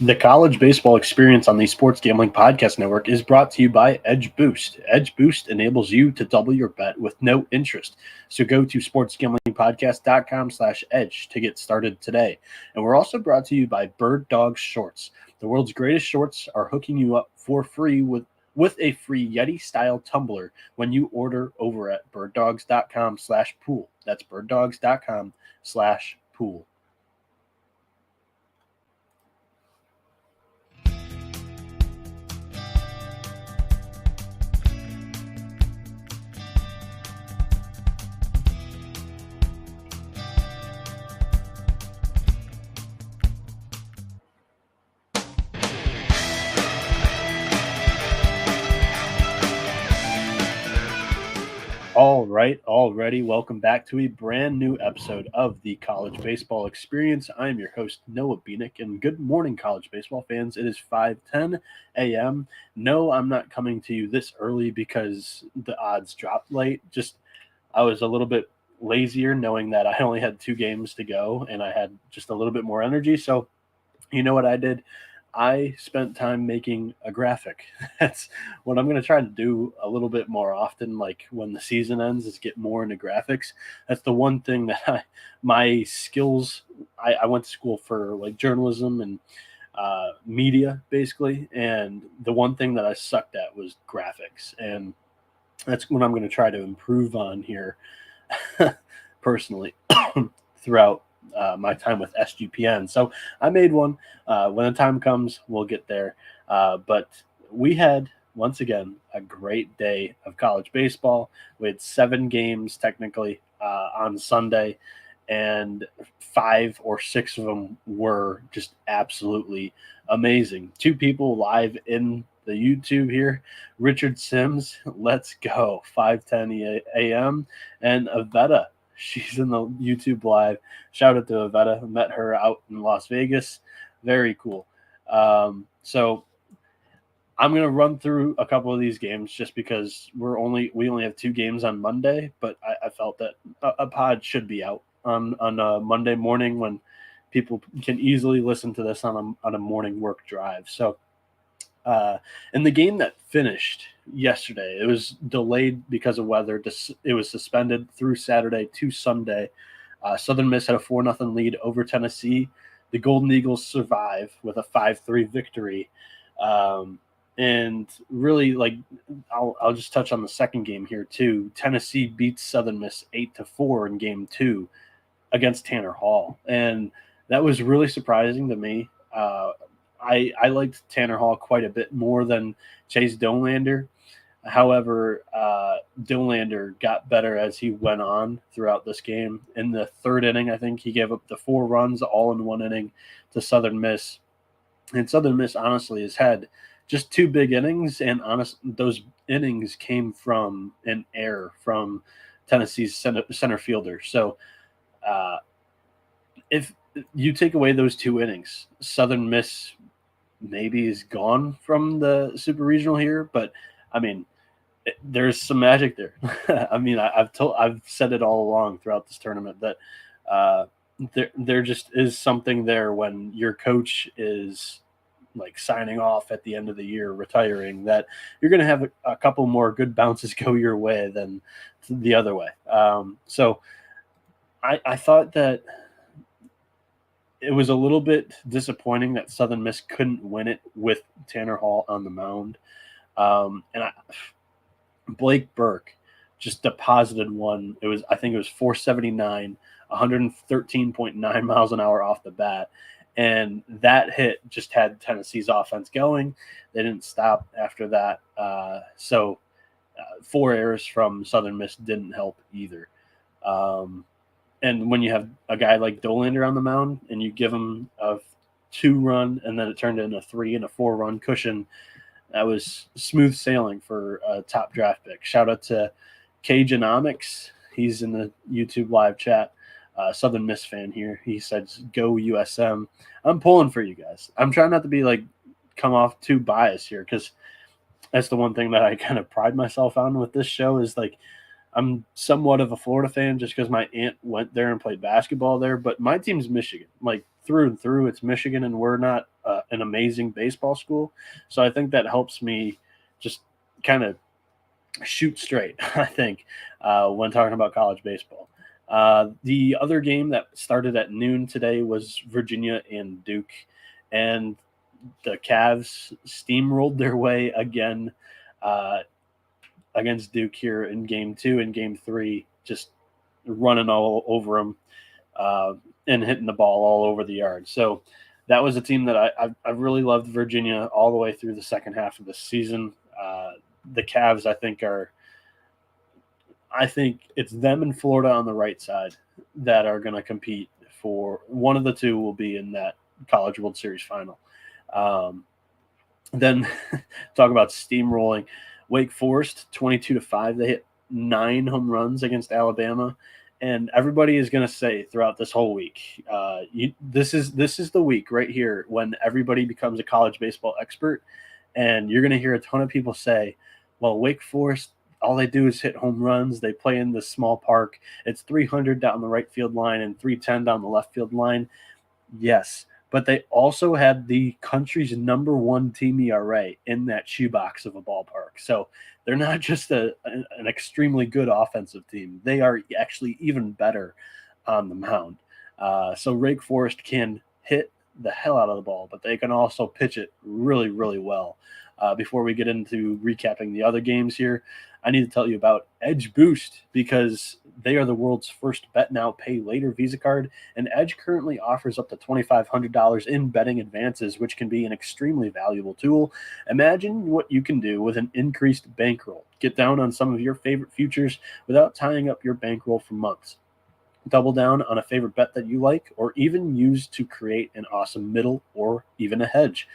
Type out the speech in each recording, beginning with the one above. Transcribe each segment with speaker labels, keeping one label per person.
Speaker 1: The college baseball experience on the Sports Gambling Podcast Network is brought to you by Edge Boost. Edge Boost enables you to double your bet with no interest. So go to sportsgamblingpodcast.com/edge to get started today. And we're also brought to you by Bird Dog Shorts. The world's greatest shorts are hooking you up for free with a free Yeti-style tumbler when you order over at birddogs.com/pool. That's birddogs.com/pool. All right, already. Welcome back to a brand new episode of the College Baseball Experience. I am your host, Noah Bieniek, and good morning, college baseball fans. It is 5:10 a.m. No, I'm not coming to you this early because the odds dropped late. I was a little bit lazier knowing that I only had 2 games to go and I had just a little bit more energy. So you know what I did? I spent time making a graphic. That's what I'm going to try to do a little bit more often. Like when the season ends, is get more into graphics. That's the one thing that my skills. I went to school for like journalism and media, basically, and the one thing that I sucked at was graphics, and that's what I'm going to try to improve on here, personally, throughout my time with sg.pn. So I made one. When the time comes, we'll get there. But we had, once again, a great day of college baseball. We had 7 games technically on Sunday, and 5 or 6 of them were just absolutely amazing. 2 people live in the YouTube here. Richard Sims, let's go, 5:10 a.m. And Avetta, she's in the YouTube live. Shout out to Avetta. Met her out in Las Vegas. Very cool. So I'm going to run through a couple of these games just because we only have 2 games on Monday, but I felt that a pod should be out on a Monday morning when people can easily listen to this on a morning work drive. So in the game that finished yesterday, it was delayed because of weather. It was suspended through Saturday to Sunday. Southern Miss had a 4-0 lead over Tennessee. The Golden Eagles survive with a 5-3 victory. And really, like, I'll just touch on the second game here too. Tennessee beats Southern Miss 8-4 in game 2 against Tanner Hall, and that was really surprising to me. I liked Tanner Hall quite a bit more than Chase Dollander. However, Dollander got better as he went on throughout this game. In the 3rd inning, I think he gave up the 4 runs all in 1 inning to Southern Miss. And Southern Miss, honestly, has had just 2 big innings, and those innings came from an error from Tennessee's center fielder. So if you take away those 2 innings, Southern Miss maybe is gone from the Super Regional here, but I mean, there's some magic there. I mean, I've said it all along throughout this tournament that there just is something there when your coach is like signing off at the end of the year, retiring, that you're going to have a couple more good bounces go your way than the other way. So I thought that it was a little bit disappointing that Southern Miss couldn't win it with Tanner Hall on the mound. Blake Burke just deposited one. I think it was 479, 113.9 miles an hour off the bat. And that hit just had Tennessee's offense going. They didn't stop after that. So 4 errors from Southern Miss didn't help either. And when you have a guy like Dollander on the mound and you give him a 2-run and then it turned into a 3 and a 4-run cushion, that was smooth sailing for a top draft pick. Shout out to Cajunomics. He's in the YouTube live chat. Southern Miss fan here. He says, go USM. I'm pulling for you guys. I'm trying not to be like come off too biased here, because that's the one thing that I kind of pride myself on with this show is like I'm somewhat of a Florida fan just because my aunt went there and played basketball there. But my team's Michigan, like through and through. It's Michigan, and we're not an amazing baseball school, so I think that helps me just kind of shoot straight. I think when talking about college baseball. The other game that started at noon today was Virginia and Duke, and the Cavs steamrolled their way again uh, against Duke here in game two and game three, just running all over them uh, and hitting the ball all over the yard. So that was a team that I really loved Virginia all the way through the second half of the season. The Cavs, I think it's them and Florida on the right side that are going to compete for one of the two will be in that College World Series final. Um, then talk about steamrolling. Wake Forest 22-5. They hit 9 home runs against Alabama, and everybody is going to say throughout this whole week, this is the week right here when everybody becomes a college baseball expert, and you're going to hear a ton of people say, "Well, Wake Forest, all they do is hit home runs. They play in this small park. It's 300 down the right field line and 310 down the left field line." Yes, but they also had the country's number one team ERA in that shoebox of a ballpark. So they're not just an extremely good offensive team. They are actually even better on the mound. So Wake Forest can hit the hell out of the ball, but they can also pitch it really, really well. Before we get into recapping the other games here, I need to tell you about Edge Boost because they are the world's first bet now, pay later Visa card, and Edge currently offers up to $2,500 in betting advances, which can be an extremely valuable tool. Imagine what you can do with an increased bankroll. Get down on some of your favorite futures without tying up your bankroll for months. Double down on a favorite bet that you like, or even use to create an awesome middle or even a hedge.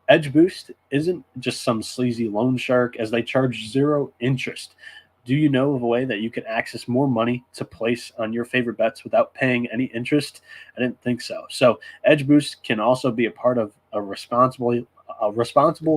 Speaker 1: Edge Boost isn't just some sleazy loan shark as they charge zero interest. Do you know of a way that you can access more money to place on your favorite bets without paying any interest? I didn't think so. So Edge Boost can also be a part of a responsible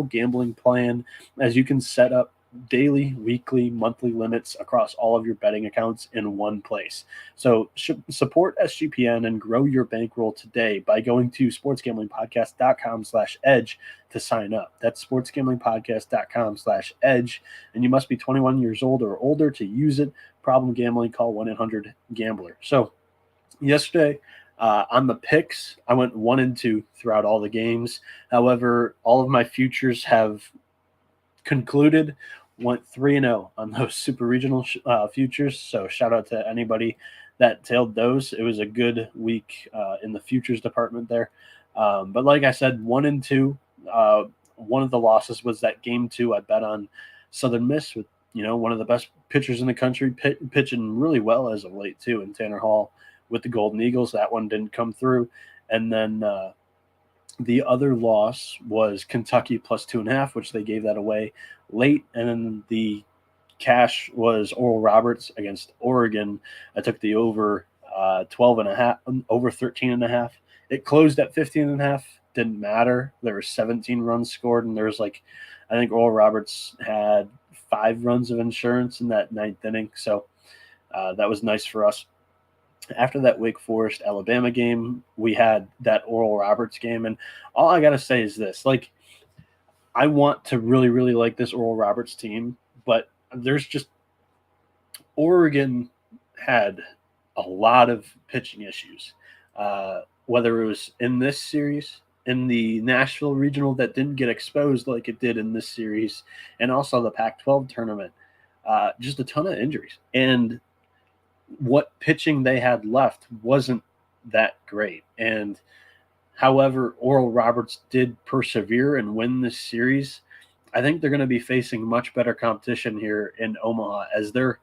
Speaker 1: gambling plan as you can set up daily, weekly, monthly limits across all of your betting accounts in one place. So support SGPN and grow your bankroll today by going to sportsgamblingpodcast.com/edge to sign up. That's sportsgamblingpodcast.com/edge. And you must be 21 years old or older to use it. Problem gambling, call 1-800-GAMBLER. So yesterday, on the picks, I went 1-2 throughout all the games. However, all of my futures have concluded. Went 3-0 on those super regional futures. So shout out to anybody that tailed those. It was a good week in the futures department there. But like I said, 1-2. One of the losses was that game two. I bet on Southern Miss with one of the best pitchers in the country, pitching really well as of late too, in Tanner Hall with the Golden Eagles. That one didn't come through, and then the other loss was Kentucky plus 2.5, which they gave that away late. And then the cash was Oral Roberts against Oregon. I took the over 12.5, over 13.5. It closed at 15.5. Didn't matter. There were 17 runs scored, and there was I think Oral Roberts had 5 runs of insurance in that ninth inning. So that was nice for us. After that Wake Forest Alabama game, we had that Oral Roberts game, and all I gotta say is this: I want to really, really like this Oral Roberts team, but there's just Oregon had a lot of pitching issues, whether it was in this series, in the Nashville regional that didn't get exposed like it did in this series, and also the Pac-12 tournament. Just a ton of injuries, and what pitching they had left wasn't that great. And however, Oral Roberts did persevere and win this series. I think they're going to be facing much better competition here in Omaha as their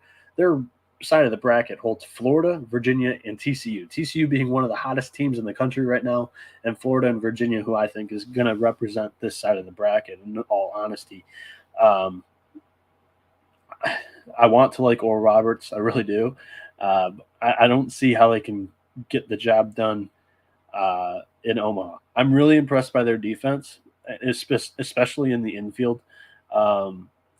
Speaker 1: side of the bracket holds Florida, Virginia, and TCU. TCU being one of the hottest teams in the country right now, and Florida and Virginia, who I think is going to represent this side of the bracket. In all honesty, I want to like Oral Roberts. I really do. I don't see how they can get the job done in Omaha. I'm really impressed by their defense, especially in the infield.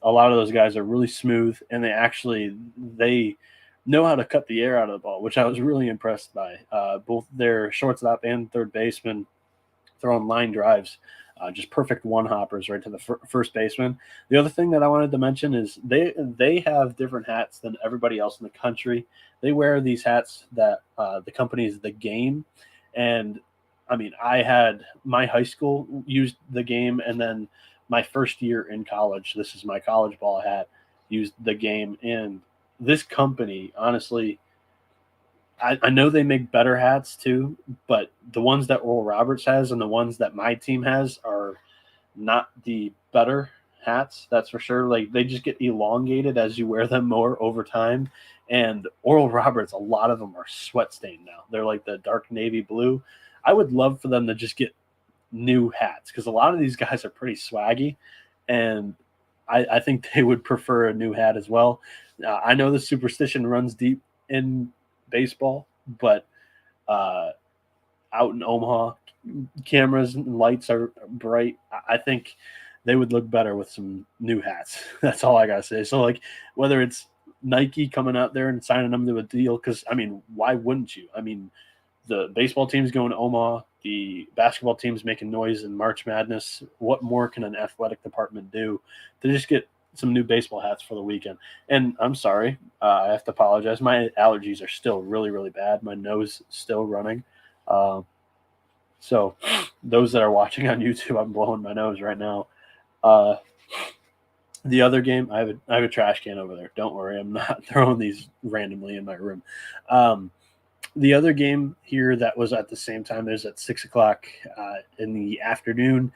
Speaker 1: a lot of those guys are really smooth, and they know how to cut the air out of the ball, which I was really impressed by. Both their shortstop and third baseman throwing line drives, just perfect one hoppers right to the first baseman. The other thing that I wanted to mention is they have different hats than everybody else in the country. They wear these hats that the company is The Game, and I mean, I had my high school used The Game, and then my first year in college, this is my college ball hat, used The Game, and this company, honestly, I know they make better hats too, but the ones that Oral Roberts has and the ones that my team has are not the better hats. That's for sure. Like they just get elongated as you wear them more over time. And Oral Roberts, a lot of them are sweat stained now. They're like the dark navy blue. I would love for them to just get new hats because a lot of these guys are pretty swaggy, and I think they would prefer a new hat as well. I know the superstition runs deep in baseball, but out in Omaha, cameras and lights are bright. I think they would look better with some new hats. That's all I gotta say. So like whether it's Nike coming out there and signing them to a deal, because I mean, why wouldn't you? I mean, the baseball team's going to Omaha, the basketball team's making noise in March Madness. What more can an athletic department do to just get some new baseball hats for the weekend? And I'm sorry, I have to apologize. My allergies are still really, really bad. My nose is still running. So those that are watching on YouTube, I'm blowing my nose right now. The other game, I have a trash can over there. Don't worry, I'm not throwing these randomly in my room. The other game here that was at the same time is at 6:00 in the afternoon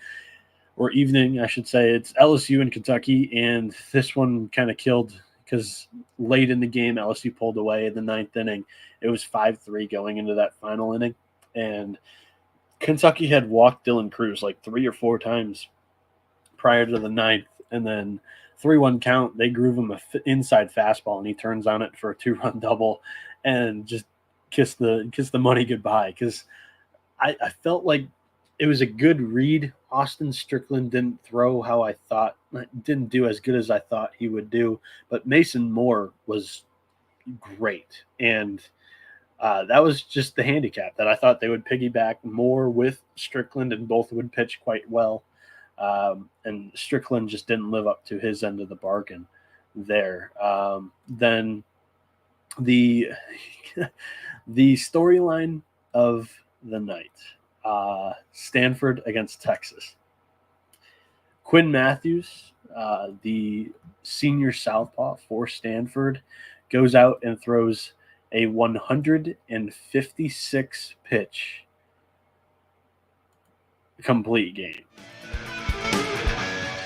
Speaker 1: or evening, I should say. It's LSU and Kentucky, and this one kind of killed because late in the game, LSU pulled away in the ninth inning. It was 5-3 going into that final inning, and Kentucky had walked Dylan Cruz like 3 or 4 times prior to the ninth, and then 3-1 count. They groove him an inside fastball, and he turns on it for a 2-run double, and just kiss the money goodbye. Because I felt like it was a good read. Austin Strickland didn't throw how I thought, didn't do as good as I thought he would do, but Mason Moore was great, and that was just the handicap that I thought they would piggyback more with Strickland, and both would pitch quite well. And Strickland just didn't live up to his end of the bargain there. Then the the storyline of the night, Stanford against Texas. Quinn Matthews, the senior southpaw for Stanford, goes out and throws a 156 pitch complete game.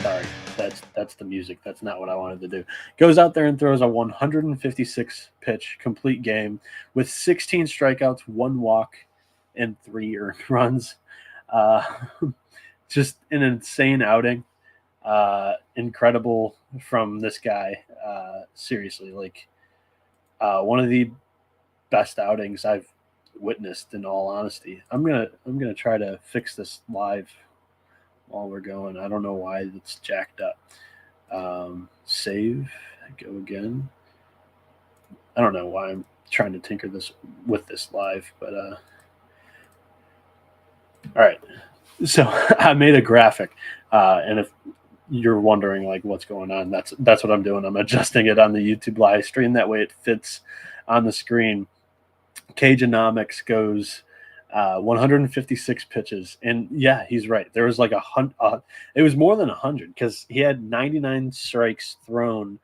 Speaker 1: Sorry, that's the music. That's not what I wanted to do. Goes out there and throws a 156 pitch complete game with 16 strikeouts, 1 walk, and 3 earned runs. Just an insane outing. Incredible from this guy. Seriously, like one of the best outings I've witnessed, in all honesty. I'm gonna try to fix this live while we're going. I don't know why it's jacked up. Save, go again. I don't know why I'm trying to tinker with this live, but all right. So I made a graphic, and if you're wondering like what's going on, that's what I'm doing. I'm adjusting it on the YouTube live stream, that way it fits on the screen. Cageonomics goes 156 pitches, and yeah, he's right. There was like it was more than 100 because he had 99 strikes thrown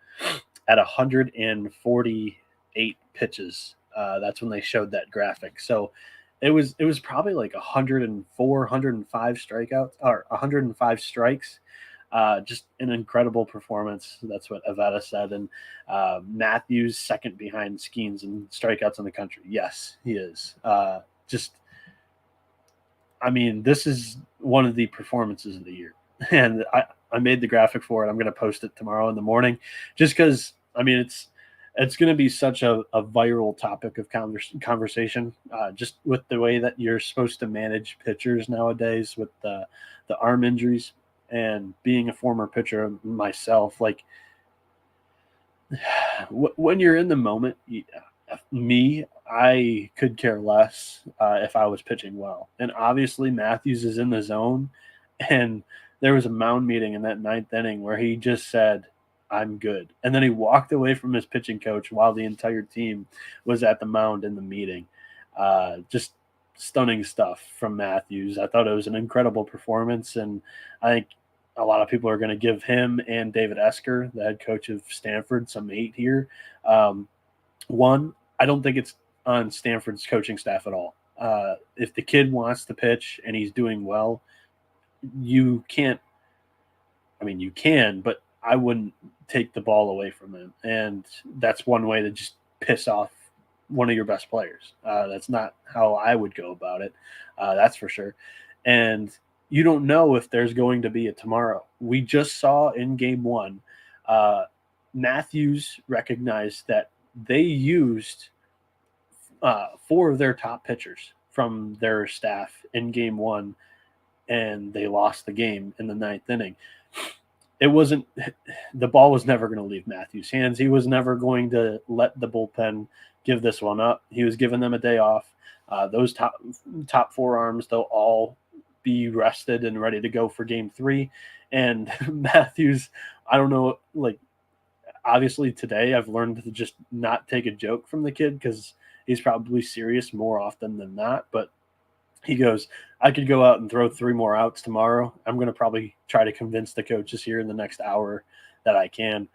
Speaker 1: at 148 pitches. That's when they showed that graphic. So it was probably like 104, 105 strikeouts or 105 strikes. Just an incredible performance. That's what Avetta said. And Matthews second behind Skeens and strikeouts in the country. Yes, he is. I mean, this is one of the performances of the year. And I made the graphic for it. I'm going to post it tomorrow in the morning just because, I mean, it's going to be such a viral topic of conversation, just with the way that you're supposed to manage pitchers nowadays with the arm injuries. And being a former pitcher myself, like when you're in the moment, I could care less if I was pitching well. And obviously, Matthews is in the zone. And there was a mound meeting in that ninth inning where he just said, I'm good. And then he walked away from his pitching coach while the entire team was at the mound in the meeting. Just stunning stuff from Matthews. I thought it was an incredible performance. And I think a lot of people are going to give him and David Esker, the head coach of Stanford, some hate here. Um, One, I don't think it's on Stanford's coaching staff at all. If the kid wants to pitch and he's doing well, you can't. I mean, you can, but I wouldn't take the ball away from him. And that's one way to just piss off one of your best players. That's not how I would go about it. That's for sure. And you don't know if there's going to be a tomorrow. We just saw in game one, Matthews recognized that they used four of their top pitchers from their staff in game one, and they lost the game in the ninth inning. It wasn't, the ball was never going to leave Matthews' hands. He was never going to let the bullpen give this one up. He was giving them a day off. Those top four arms, they'll all be rested and ready to go for game three. And Matthews, I don't know, like, obviously today I've learned to just not take a joke from the kid because he's probably serious more often than not. But he goes, I could go out and throw 3 more outs tomorrow. I'm going to probably try to convince the coaches here in the next hour that I can.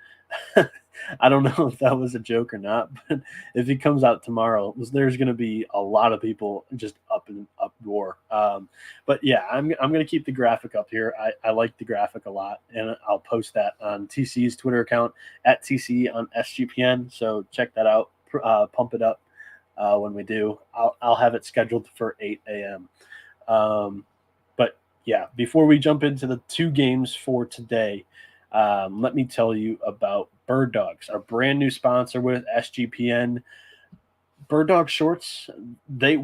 Speaker 1: I don't know if that was a joke or not, but if he comes out tomorrow, there's going to be a lot of people just up in uproar. But yeah, I'm going to keep the graphic up here. I like the graphic a lot, and I'll post that on TC's Twitter account at TC on sg.pn. So check that out. Pump it up when we do. I'll have it scheduled for 8 a.m. But yeah, before we jump into the 2 games for today, let me tell you about Bird Dogs, our brand new sponsor with SGPN. Bird Dog shorts, they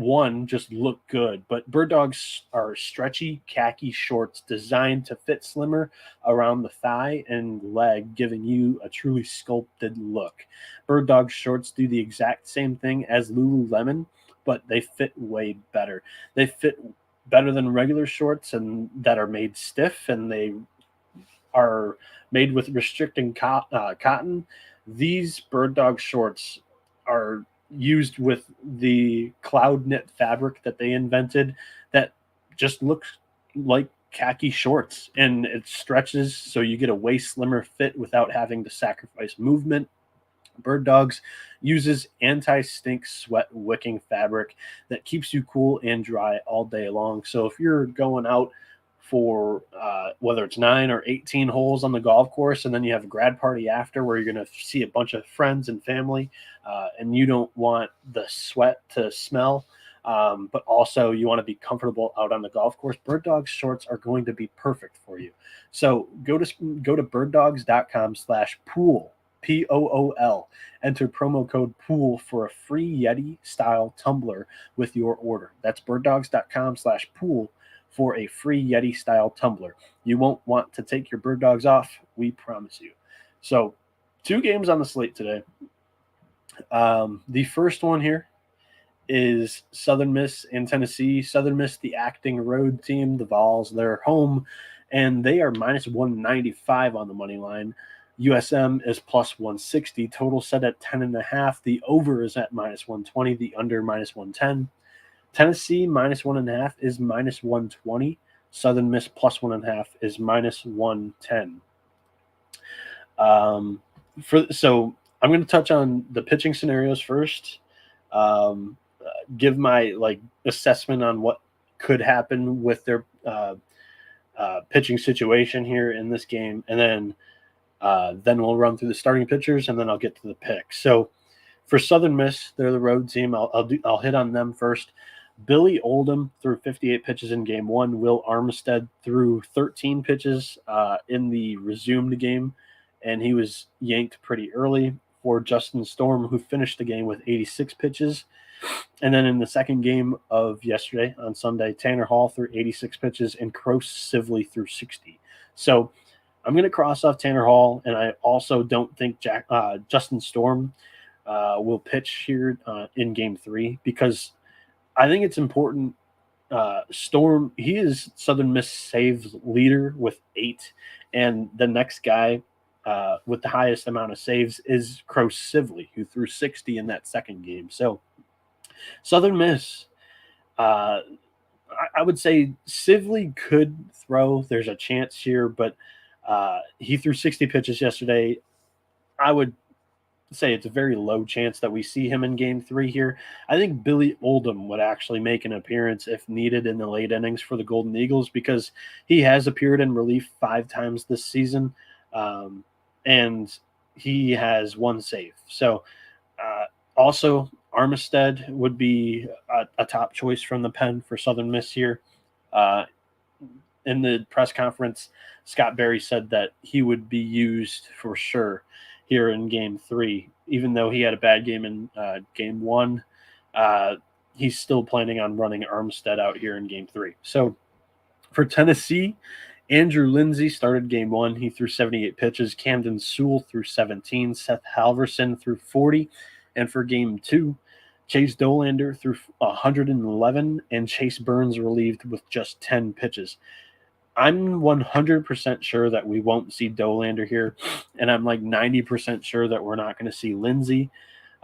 Speaker 1: just look good, but Bird Dogs are stretchy khaki shorts designed to fit slimmer around the thigh and leg, giving you a truly sculpted look. Bird Dog shorts do the exact same thing as Lululemon, but they fit way better. They fit better than regular shorts and that are made stiff, and they are made with restricting cotton. These Bird Dog shorts are used with the cloud knit fabric that they invented that just looks like khaki shorts, and it stretches so you get a way slimmer fit without having to sacrifice movement. Bird Dogs uses anti-stink sweat wicking fabric that keeps you cool and dry all day long. So if you're going out for whether it's 9 or 18 holes on the golf course, and then you have a grad party after where you're going to see a bunch of friends and family, and you don't want the sweat to smell, but also you want to be comfortable out on the golf course, Bird Dogs shorts are going to be perfect for you. So go to birddogs.com/pool. POOL. Enter promo code POOL for a free Yeti style tumbler with your order. That's birddogs.com/pool for a free Yeti style tumbler. You won't want to take your Bird Dogs off, we promise you. So, 2 games on the slate today. The first one here is Southern Miss and Tennessee. Southern Miss, the acting road team, the Vols, they're home, and they are minus 195 on the money line. USM is plus 160. Total set at 10.5. The over is at minus 120. The under minus 110. Tennessee minus 1.5 is minus 120. Southern Miss plus 1.5 is minus 110. So I'm going to touch on the pitching scenarios first. Give my assessment on what could happen with their pitching situation here in this game, and then we'll run through the starting pitchers, and then I'll get to the picks. So for Southern Miss, they're the road team. I'll hit on them first. Billy Oldham threw 58 pitches in game 1. Will Armstead threw 13 pitches in the resumed game, and he was yanked pretty early for Justin Storm, who finished the game with 86 pitches. And then in the second game of yesterday, on Sunday, Tanner Hall threw 86 pitches, and Croce Sibley threw 60. So I'm going to cross off Tanner Hall, and I also don't think Justin Storm will pitch here in Game 3 because I think it's important. Storm, he is Southern Miss saves leader with 8, and the next guy with the highest amount of saves is Crow Sibley, who threw 60 in that second game. So Southern Miss, uh, I would say Sibley could throw. There's a chance here, but he threw 60 pitches yesterday. I would say it's a very low chance that we see him in Game 3 here. I think Billy Oldham would actually make an appearance if needed in the late innings for the Golden Eagles because he has appeared in relief 5 times this season, and he has 1 save. So also, Armistead would be a top choice from the pen for Southern Miss here. Uh, in the press conference, Scott Berry said that he would be used for sure here in Game 3, even though he had a bad game in Game 1. He's still planning on running Armstead out here in Game 3. So for Tennessee, Andrew Lindsay started Game 1. He threw 78 pitches. Camden Sewell threw 17. Seth Halverson threw 40. And for Game 2, Chase Dolander threw 111, and Chase Burns relieved with just 10 pitches. I'm 100% sure that we won't see Dolander here, and I'm like 90% sure that we're not going to see Lindsay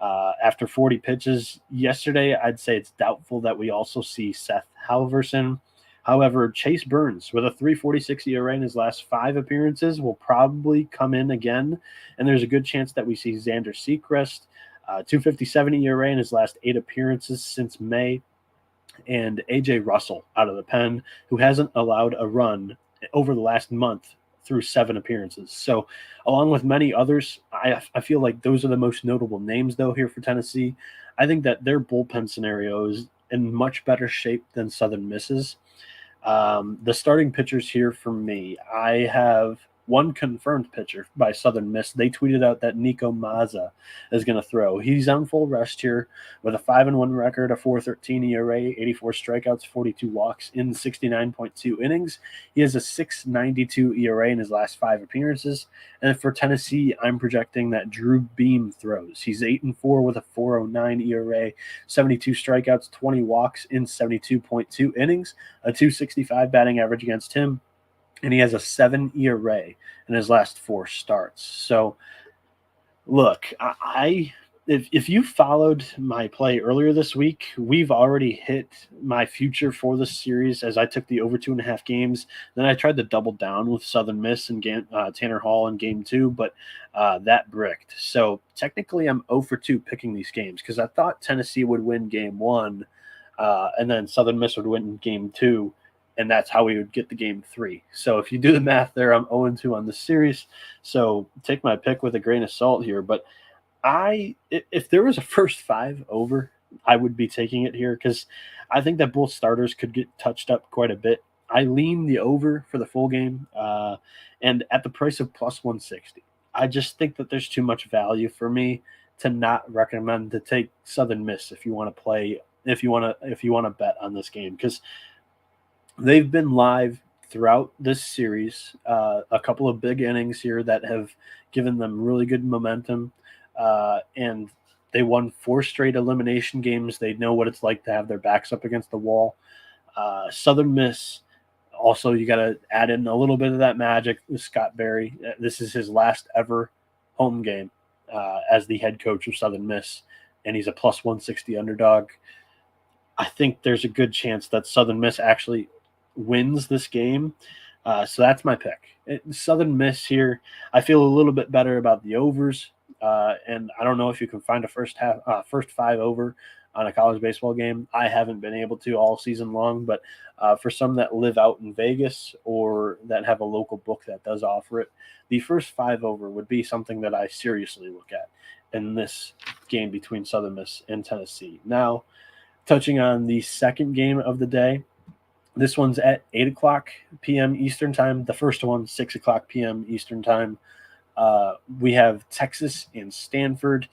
Speaker 1: after 40 pitches. Yesterday, I'd say it's doubtful that we also see Seth Halverson. However, Chase Burns, with a 3.46 ERA in his last 5 appearances, will probably come in again, and there's a good chance that we see Xander Seacrest, 2.57 ERA in his last 8 appearances since May, and A.J. Russell out of the pen, who hasn't allowed a run over the last month through 7 appearances. So along with many others, I feel like those are the most notable names, though, here for Tennessee. I think that their bullpen scenario is in much better shape than Southern Miss's. The starting pitchers here for me, I have one confirmed pitcher by Southern Miss. They tweeted out that Nico Mazza is going to throw. He's on full rest here with a 5-1 record, a 4.13 ERA, 84 strikeouts, 42 walks in 69.2 innings. He has a 6.92 ERA in his last 5 appearances. And for Tennessee, I'm projecting that Drew Beam throws. He's 8-4 with a 4.09 ERA, 72 strikeouts, 20 walks in 72.2 innings, a 2.65 batting average against him, and he has a 7 ERA in his last 4 starts. So, look, if you followed my play earlier this week, we've already hit my future for this series as I took the over 2.5 games. Then I tried to double down with Southern Miss and Tanner Hall in Game 2, but that bricked. So technically, I'm 0 for 2 picking these games because I thought Tennessee would win Game 1, and then Southern Miss would win Game 2. And that's how we would get the Game 3. So if you do the math there, I'm 0-2 on this series. So take my pick with a grain of salt here. But if there was a first 5 over, I would be taking it here because I think that both starters could get touched up quite a bit. I lean the over for the full game, and at the price of plus 160. I just think that there's too much value for me to not recommend to take Southern Miss if you want to play, if you want to bet on this game, because they've been live throughout this series, a couple of big innings here that have given them really good momentum, and they won 4 straight elimination games. They know what it's like to have their backs up against the wall. Southern Miss, also, you got to add in a little bit of that magic with Scott Berry. This is his last ever home game as the head coach of Southern Miss, and he's a plus 160 underdog. I think there's a good chance that Southern Miss actually wins this game. So that's my pick. Southern Miss here, I feel a little bit better about the overs. And I don't know if you can find a first 5 over on a college baseball game. I haven't been able to all season long, but for some that live out in Vegas or that have a local book that does offer it, the first 5 over would be something that I seriously look at in this game between Southern Miss and Tennessee. Now, touching on the second game of the day, this one's at 8 o'clock p.m. Eastern time. The first one, 6 o'clock p.m. Eastern time. We have Texas and Stanford.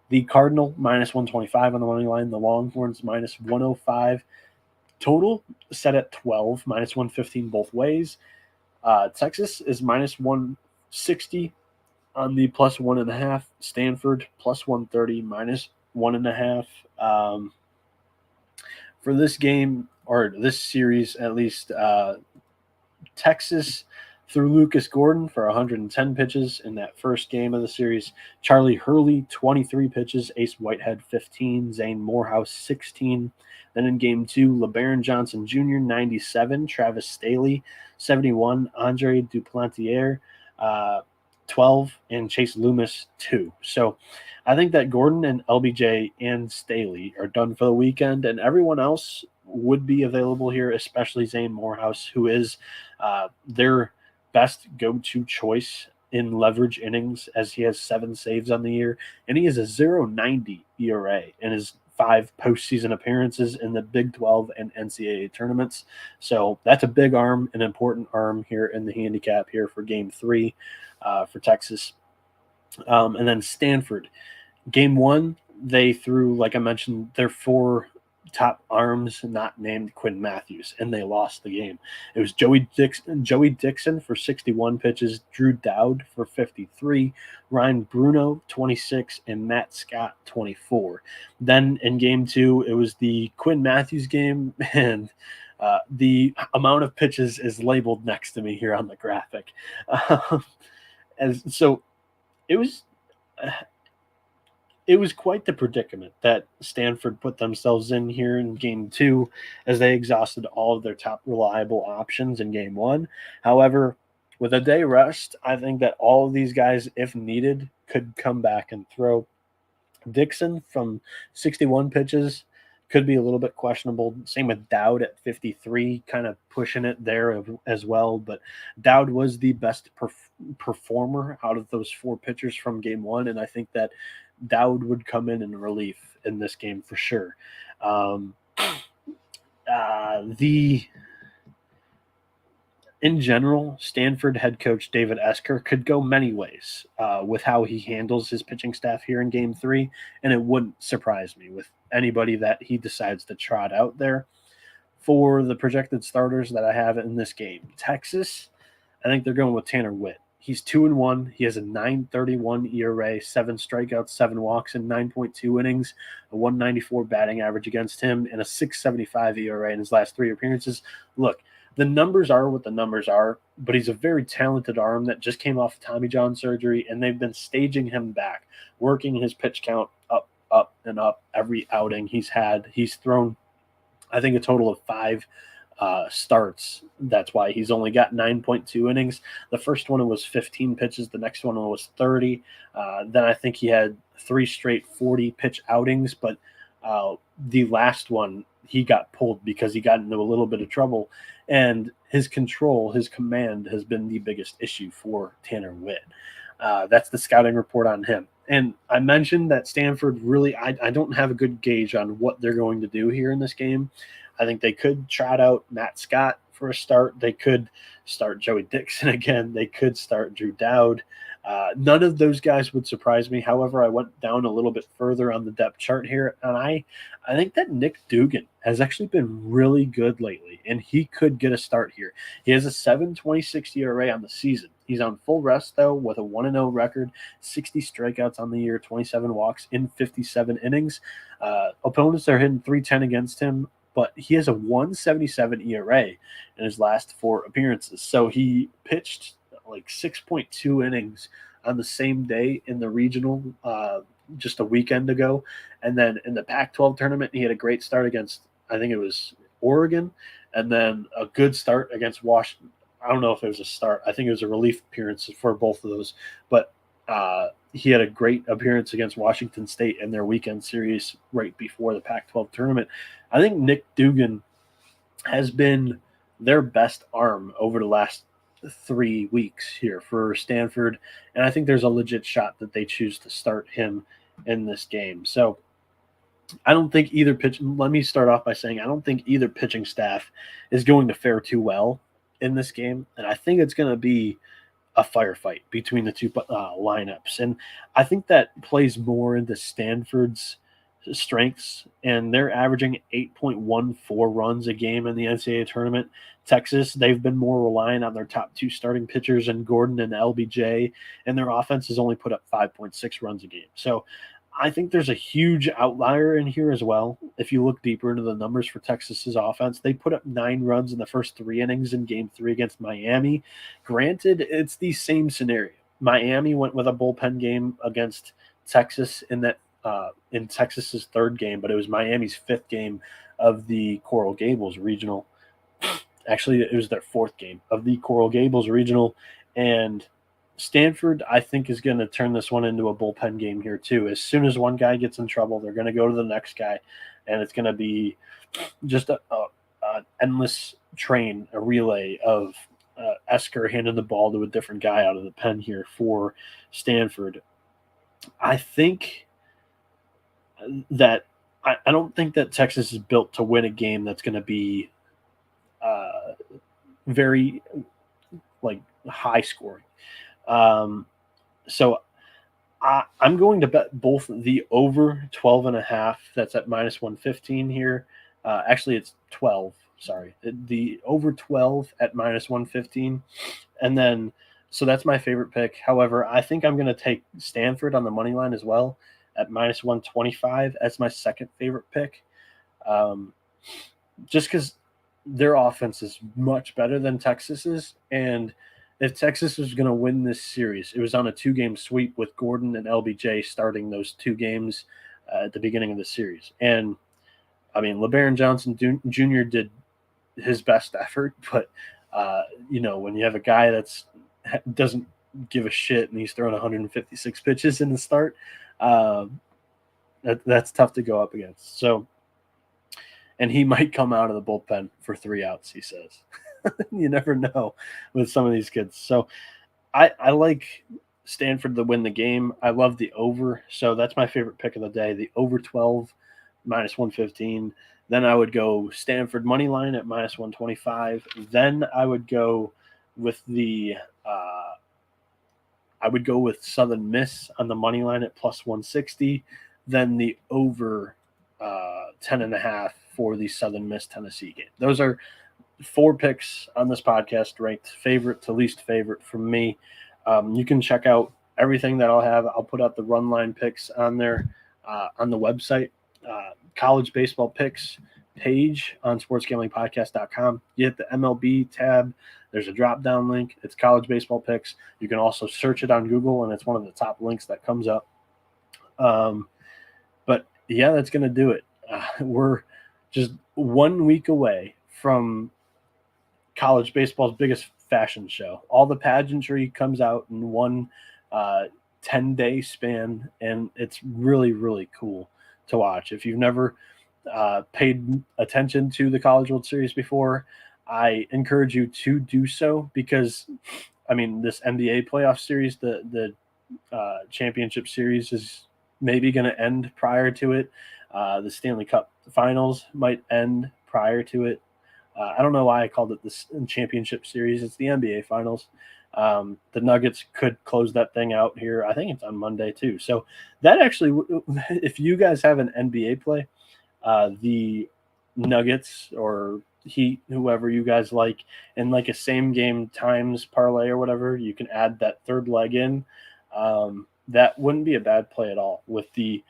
Speaker 1: The Cardinal, minus 125 on the money line. The Longhorns, minus 105. Total set at 12, minus 115 both ways. Texas is minus 160 on the plus 1.5. Stanford plus 130 minus 1.5. For this game, or this series at least, Texas threw Lucas Gordon for 110 pitches in that first game of the series. Charlie Hurley, 23 pitches. Ace Whitehead, 15. Zane Morehouse, 16. Then in game two, LeBaron Johnson Jr., 97. Travis Staley, 71. Andre Duplantier, 12. And Chase Loomis, 2. So I think that Gordon and LBJ and Staley are done for the weekend, and everyone else would be available here, especially Zane Morehouse, who is their best go-to choice in leverage innings, as he has 7 saves on the year, and he is a 0.90 ERA in his 5 postseason appearances in the Big 12 and NCAA tournaments. So that's a big arm, an important arm here in the handicap here for Game 3 for Texas. And then Stanford. Game 1, they threw, like I mentioned, their 4 top arms not named Quinn Matthews, and they lost the game. It was Joey Dixon for 61 pitches, Drew Dowd for 53, Ryan Bruno 26, and Matt Scott 24. Then in game 2, it was the Quinn Matthews game, and the amount of pitches is labeled next to me here on the graphic. So it was quite the predicament that Stanford put themselves in here in game 2, as they exhausted all of their top reliable options in game 1. However, with a day rest, I think that all of these guys, if needed, could come back and throw. Dixon from 61 pitches could be a little bit questionable. Same with Dowd at 53, kind of pushing it there as well. But Dowd was the best performer out of those 4 pitchers from game 1, and I think that Dowd would come in relief in this game for sure. In general, Stanford head coach David Esker could go many ways with how he handles his pitching staff here in Game 3, and it wouldn't surprise me with anybody that he decides to trot out there. For the projected starters that I have in this game, Texas, I think they're going with Tanner Witt. He's 2-1. He has a 9.31 ERA, 7 strikeouts, 7 walks in 9.2 innings, a 194 batting average against him, and a 6.75 ERA in his last 3 appearances. Look, the numbers are what the numbers are, but he's a very talented arm that just came off Tommy John surgery, and they've been staging him back, working his pitch count up, and up every outing he's had. He's thrown, I think, a total of 5 starts. That's why he's only got 9.2 innings. The first one was 15 pitches. The next one was 30. Then I think he had 3 straight 40-pitch outings, but the last one he got pulled because he got into a little bit of trouble, and his control, his command has been the biggest issue for Tanner Witt. That's the scouting report on him. And I mentioned that Stanford really, I don't have a good gauge on what they're going to do here in this game. I think they could trot out Matt Scott for a start. They could start Joey Dixon again. They could start Drew Dowd. None of those guys would surprise me. However, I went down a little bit further on the depth chart here, and I think that Nick Dugan has actually been really good lately, and he could get a start here. He has a 7.26 ERA on the season. He's on full rest, though, with a 1-0 record, 60 strikeouts on the year, 27 walks in 57 innings. Opponents are hitting .310 against him, but he has a 1.77 ERA in his last 4 appearances. So he pitched like 6.2 innings on the same day in the regional just a weekend ago. And then in the Pac-12 tournament, he had a great start against, I think it was Oregon, and then a good start against Washington. I don't know if it was a start. I think it was a relief appearance for both of those. But he had a great appearance against Washington State in their weekend series right before the Pac-12 tournament. I think Nick Dugan has been their best arm over the last 3 weeks here for Stanford, and I think there's a legit shot that they choose to start him in this game. So I don't think either let me start off by saying I don't think either pitching staff is going to fare too well in this game, and I think it's going to be a firefight between the two lineups. And I think that plays more into Stanford's strengths, and they're averaging 8.14 runs a game in the NCAA tournament. Texas, they've been more reliant on their top two starting pitchers and Gordon and LBJ, and their offense has only put up 5.6 runs a game. So I think there's a huge outlier in here as well. If you look deeper into the numbers for Texas's offense, they put up 9 runs in the first 3 innings in Game 3 against Miami. Granted, it's the same scenario. Miami went with a bullpen game against Texas in Texas's 3rd game, but it was Miami's 5th game of the Coral Gables regional. Actually, it was their 4th game of the Coral Gables regional, and Stanford, I think, is going to turn this one into a bullpen game here too. As soon as one guy gets in trouble, they're going to go to the next guy, and it's going to be just an endless train, a relay of Esker handing the ball to a different guy out of the pen here for Stanford. I think that I don't think that Texas is built to win a game that's going to be very high scoring. So I'm going to bet both the over 12.5. That's at minus 115 here. Actually, it's 12. Sorry, the over 12 at minus 115, and then so that's my favorite pick. However, I think I'm going to take Stanford on the money line as well at minus 125 as my second favorite pick, just because their offense is much better than Texas's, and if Texas was going to win this series, it was on a 2-game sweep with Gordon and LBJ starting those 2 games at the beginning of the series. And, I mean, LeBaron Johnson Jr. did his best effort, but, when you have a guy that doesn't give a shit and he's throwing 156 pitches in the start, that's tough to go up against. So, and he might come out of the bullpen for 3 outs, he says. You never know with some of these kids. So I like Stanford to win the game. I love the over. So that's my favorite pick of the day, the over 12, minus 115. Then I would go Stanford money line at minus 125. Then I would go with Southern Miss on the money line at plus 160. Then the over 10.5 for the Southern Miss Tennessee game. Those are 4 picks on this podcast, ranked favorite to least favorite from me. You can check out everything that I'll have. I'll put out the run line picks on there on the website, College Baseball Picks page on sportsgamblingpodcast.com. You hit the MLB tab. There's a drop-down link. It's College Baseball Picks. You can also search it on Google, and it's one of the top links that comes up. But, yeah, that's going to do it. We're just 1 week away from college baseball's biggest fashion show. All the pageantry comes out in one 10-day span, and it's really, really cool to watch. If you've never paid attention to the College World Series before, I encourage you to do so because, I mean, this NBA playoff series, the championship series is maybe going to end prior to it. The Stanley Cup Finals might end prior to it. I don't know why I called it this championship series. It's the NBA Finals. The Nuggets could close that thing out here. I think it's on Monday too. So that actually, if you guys have an NBA play, the Nuggets or Heat, whoever you guys like, and like a same game times parlay or whatever, you can add that third leg in. That wouldn't be a bad play at all with the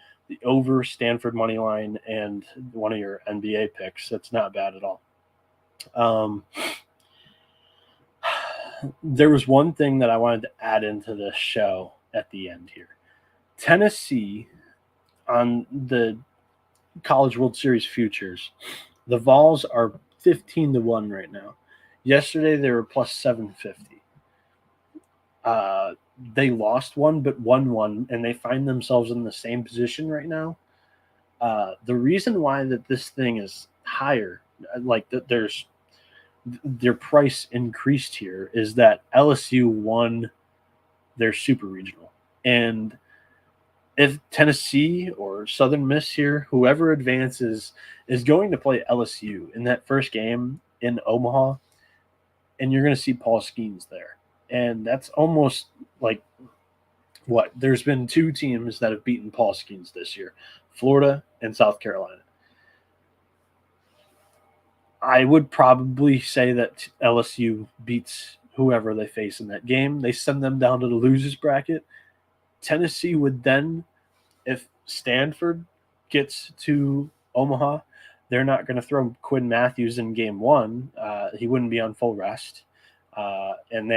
Speaker 1: over Stanford money line and one of your NBA picks. That's not bad at all. There was one thing that I wanted to add into this show at the end here. Tennessee on the College World Series futures, the Vols are 15-1 right now. Yesterday they were plus 750. They lost one but won one, and they find themselves in the same position right now. The reason why that this thing is higher, like that there's their price increased here, is that LSU won their super regional. And if Tennessee or Southern Miss here, whoever advances, is going to play LSU in that first game in Omaha, and you're going to see Paul Skeens there. And that's almost like what? There's been 2 teams that have beaten Paul Skeens this year. Florida and South Carolina. I would probably say that LSU beats whoever they face in that game. They send them down to the losers bracket. Tennessee would then, if Stanford gets to Omaha, they're not going to throw Quinn Matthews in game one. He wouldn't be on full rest. And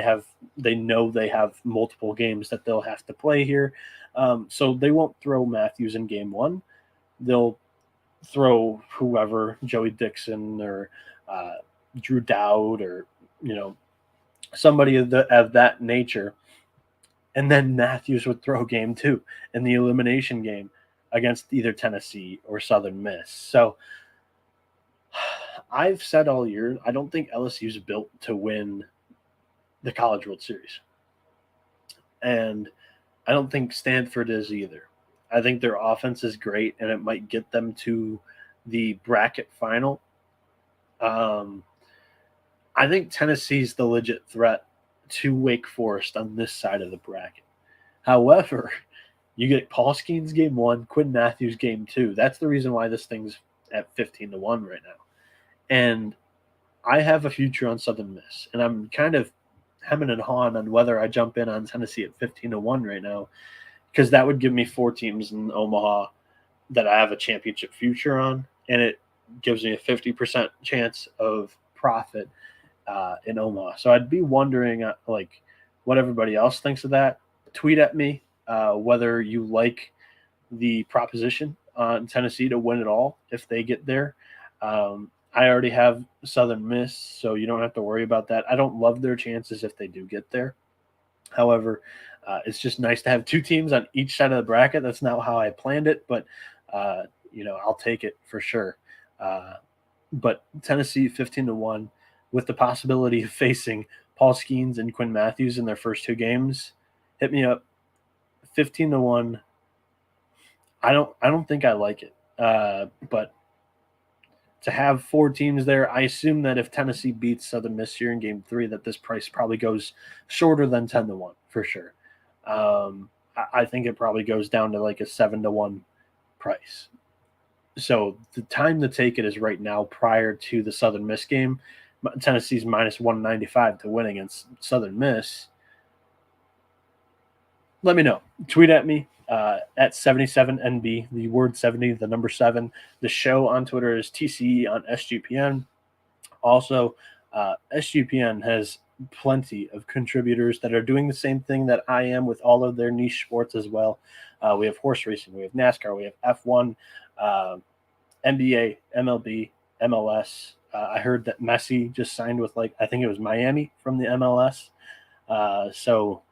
Speaker 1: they know they have multiple games that they'll have to play here. So they won't throw Matthews in game one. They'll throw whoever, Joey Dixon or Drew Dowd or, somebody of that nature. And then Matthews would throw game two in the elimination game against either Tennessee or Southern Miss. So I've said all year, I don't think LSU's built to win the College World Series. And I don't think Stanford is either. I think their offense is great, and it might get them to the bracket final. I think Tennessee's the legit threat to Wake Forest on this side of the bracket. However, you get Paul Skeens game one, Quinn Matthews game two. That's the reason why this thing's at 15-1 right now. And I have a future on Southern Miss, and I'm kind of hemming and hawing on whether I jump in on Tennessee at 15-1 right now, because that would give me 4 teams in Omaha that I have a championship future on, and it gives me a 50% chance of profit in Omaha. So I'd be wondering what everybody else thinks of that. Tweet at me whether you like the proposition on Tennessee to win it all if they get there. I already have Southern Miss, so you don't have to worry about that. I don't love their chances if they do get there. However, it's just nice to have 2 teams on each side of the bracket. That's not how I planned it, but I'll take it for sure. But Tennessee 15-1 with the possibility of facing Paul Skeens and Quinn Matthews in their first 2 games. Hit me up. 15-1. I don't think I like it. But to have 4 teams there, I assume that if Tennessee beats Southern Miss here in game 3, that this price probably goes shorter than 10-1 for sure. I think it probably goes down to like a 7-1 price. So the time to take it is right now prior to the Southern Miss game. Tennessee's minus 195 to win against Southern Miss. Let me know. Tweet at me at 77NB, the word 70, the number 7. The show on Twitter is TCE on SGPN. Also, SGPN has plenty of contributors that are doing the same thing that I am with all of their niche sports as well. We have horse racing, we have NASCAR, we have F1, NBA, MLB, MLS. I heard that Messi just signed with I think it was Miami from the MLS. So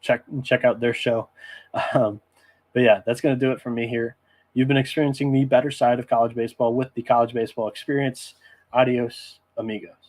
Speaker 1: check out their show. But yeah, that's going to do it for me here. You've been experiencing the better side of college baseball with the College Baseball Experience. Adios, amigos.